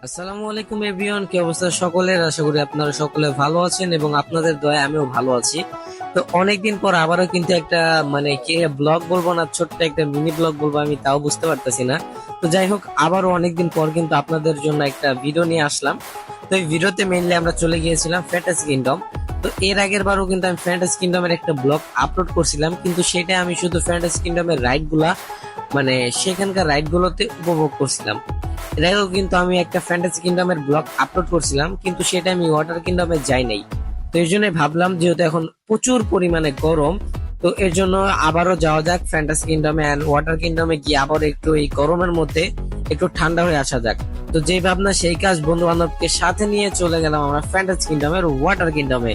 আসসালামু আলাইকুম এভরিওয়ান, কি অবস্থা সকলের? আশা করি আপনারা সকলে ভালো আছেন এবং আপনাদের দয়ায় আমিও ভালো আছি। তো অনেকদিন পর আবারও কিন্তু একটা কি ব্লগ বলবো না, ছোট্ট একটা মিনি ব্লগ বলবো আমি তাও বুঝতে পারতেছি না। তো যাই হোক, আবারও অনেকদিন পর কিন্তু আপনাদের জন্য একটা ভিডিও নিয়ে আসলাম। তো এই ভিডিওতে মেইনলি আমরা চলে গিয়েছিলাম ফ্যান্টাসি কিংডম। তো এর আগের বারও কিন্তু আমি ফ্যান্টাসি কিংডমের একটা ব্লগ আপলোড করছিলাম, কিন্তু সেটা আমি শুধু ফ্যান্টাসি কিংডমের রাইড গুলা সেখানকার রাইড গুলোতে উপভোগ করছিলাম। এর আগেও কিন্তু আমি একটা ফ্যান্টাসি কিংডমের ব্লগ আপলোড করছিলাম, কিন্তু সেটা আমি ওয়াটার কিংডমে যাই নাই। তো এই জন্য ভাবলাম যেহেতু এখন প্রচুর পরিমাণে গরম, তো এর জন্য আবারও যাওয়া যাক ফ্যান্টাসি কিংডমে অ্যান্ড ওয়াটার কিংডমে গিয়ে আবার একটু এই গরমের মধ্যে একটু ঠান্ডা হয়ে আসা যাক। তো যেই ভাবনা সেই কাজ, বন্ধু বান্ধবকে সাথে নিয়ে চলে গেলাম আমরা ফ্যান্টাসি কিংডমের ওয়াটার কিংডমে।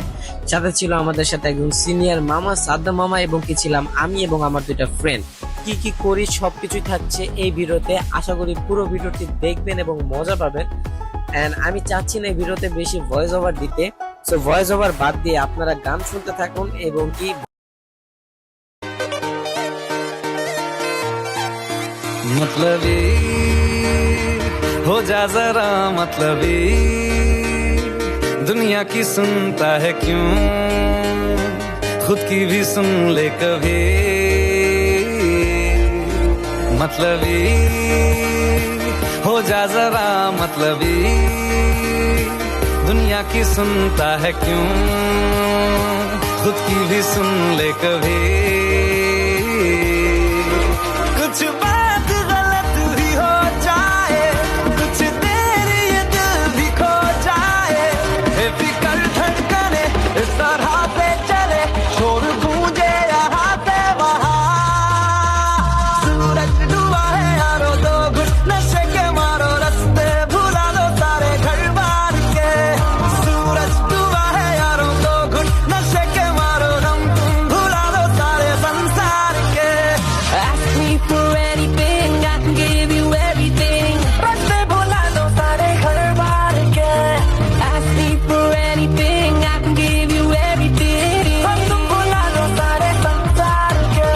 সাথে ছিল আমাদের সাথে একজন সিনিয়র মামা, সাদ্দাম মামা, এবং কি ছিলাম আমি এবং আমার দুইটা ফ্রেন্ড। কি কি করি সবকিছুই থাকছে এই ভিডিওতে, আশা করি পুরো ভিডিওটি দেখবেন এবং মজা পাবেন। এন্ড আমি চাচ্ছি না এই ভিডিওতে বেশি ভয়েস ওভার দিতে, সো ভয়েস ওভার বাদ দিয়ে আপনারা গান শুনতে থাকুন এবং কি मतलबी हो जा जरा मतलबी दुनिया की सुनता है क्यों खुद की भी सुन ले कभी मतलबी हो जा जरा मतलबी दुनिया की सुनता है क्यों खुद की भी सुन ले कभी कुछ बात गलत भी हो जाए कुछ देर ये दिल भी खो जाए बेफिक्र धड़कने इस तरह पे चले शोर गूंजे यहाँ से वहाँ सूरज डूबा है यारो दो घुट नशे के मारो रास्ते भुला दो सारे घर बार के सूरज डूबा है यारो दो घुट नशे के मारो दम तुम भुला दो सारे संसार के Ask me for anything, I can give you everything. रास्ते भुला दो सारे घर बार के Ask me for anything, I can give you everything. हम तुम भुला दो सारे संसार के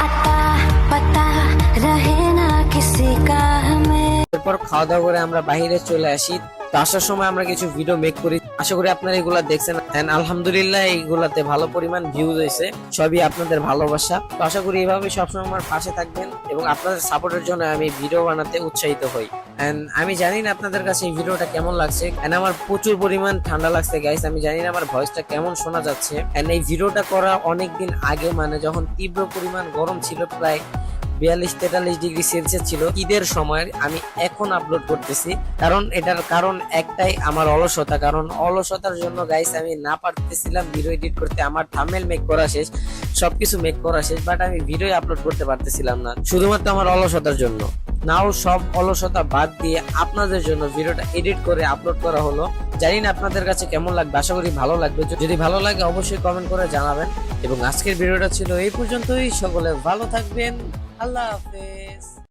अता पता रहे ना किसी का हमें। এরপর খাওয়া দাওয়া করে আমরা বাইরে চলে আসি। তো আসার সময় আমরা কিছু ভিডিও মেক করি, আশা করি আপনারা এগুলা দেখছেন এন্ড আলহামদুলিল্লাহ এইগুলাতে ভালো পরিমাণ ভিউজ হয়েছে, সবই আপনাদের ভালোবাসা। তো আশা করি এইভাবে সবসময় আমার পাশে থাকবেন এবং আপনাদের সাপোর্টের জন্য আমি ভিডিও বানাতে উৎসাহিত হই। এন্ড আমি জানি না আপনাদের কাছে এই ভিডিওটা কেমন লাগছে, এন্ড আমার প্রচুর পরিমাণ ঠান্ডা লাগছে গাইস, আমি জানি না আমার ভয়েসটা কেমন শোনা যাচ্ছে। এন্ড এই ভিডিওটা করা অনেকদিন আগে, যখন তীব্র পরিমাণ গরম ছিল, প্রায় 42-43 ডিগ্রি সেলসিয়াস ছিল ঈদের সময়। আমি এখন আপলোড করতেছি, কারণ এটার কারণ একটাই, আমার অলসতা। কারণ অলসতার জন্য গাইস আমি না পারতেছিলাম ভিডিও এডিট করতে। আমার থাম্বনেল মেক করা শেষ, সবকিছু মেক করা শেষ, বাট আমি ভিডিও আপলোড করতে পারতেছিলাম না, শুধুমাত্র আমার অলসতার জন্য। নাও সব অলসতা বাদ দিয়ে আপনাদের জন্য ভিডিওটা এডিট করে আপলোড করা হলো। জানি না আপনাদের কাছে কেমন লাগবে, আশা করি ভালো লাগবে। যদি ভালো লাগে অবশ্যই কমেন্ট করে জানাবেন। এবং আজকের ভিডিওটা ছিল এই পর্যন্তই, সকলে ভালো থাকবেন, আল্লাহ হাফেজ।